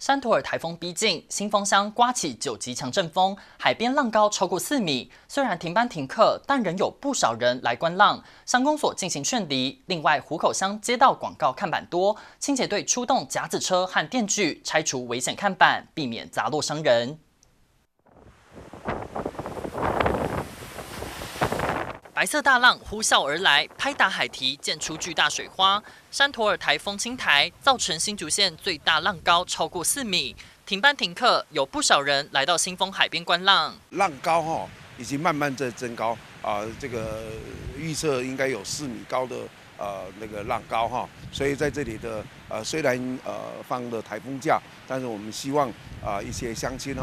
山图尔台风逼近，新丰乡刮起9级强阵风，海边浪高超过4米。虽然停班停课，但仍有不少人来观浪。乡公所进行劝离。另外，湖口乡街道广告看板多，清洁队出动甲子车和电锯拆除危险看板，避免砸落伤人。白色大浪呼啸而来，拍打海堤，溅出巨大水花。山图尔台风侵台，造成新竹县最大浪高超过4米，停班停课，有不少人来到新丰海边观浪。浪高已经慢慢在增高这个预测应该有4米高的那个浪高所以在这里的虽然放了台风假，但是我们希望一些乡亲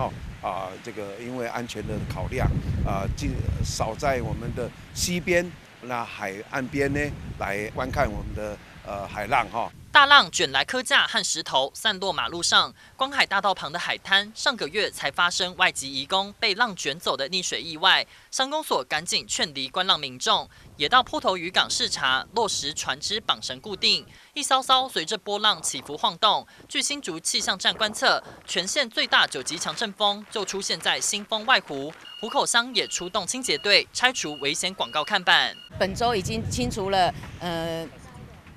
这个因为安全的考量少在我们的西边那海岸边呢来观看我们的海浪大浪卷来柯架和石头散落马路上，光海大道旁的海滩上个月才发生外籍移工被浪卷走的溺水意外，乡公所赶紧劝离观浪民众，也到坡头渔港视察，落实船只绑绳固定，一艘艘随着波浪起伏晃动。据新竹气象站观测，全县最大9级强阵风就出现在新丰外湖，湖口乡也出动清洁队拆除危险广告看板。本周已经清除了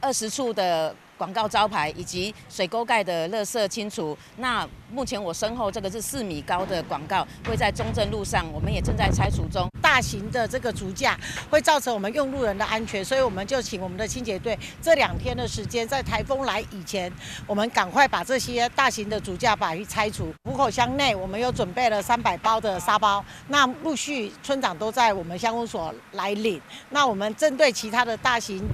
20处的广告招牌以及水沟盖的垃圾清除。那目前我身后这个是4米高的广告，会在中正路上，我们也正在拆除中。大型的这个竹架会造成我们用路人的安全，所以我们就请我们的清洁队这2天的时间，在台风来以前，我们赶快把这些大型的竹架把它拆除。湖口乡内我们有准备了300包的沙包，那陆续村长都在我们乡公所来领。那我们针对其他的大型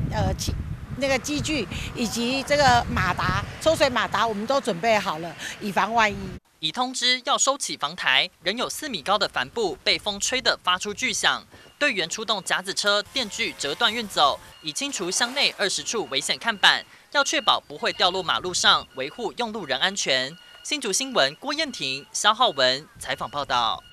那个机具以及这个马达、抽水马达，我们都准备好了，以防万一。已通知要收起防台，仍有4米高的帆布被风吹得发出巨响。队员出动甲子车、电锯折断运走，已清除乡内20处危险看板，要确保不会掉落马路上，维护用路人安全。新竹新闻郭燕婷、肖浩文采访报道。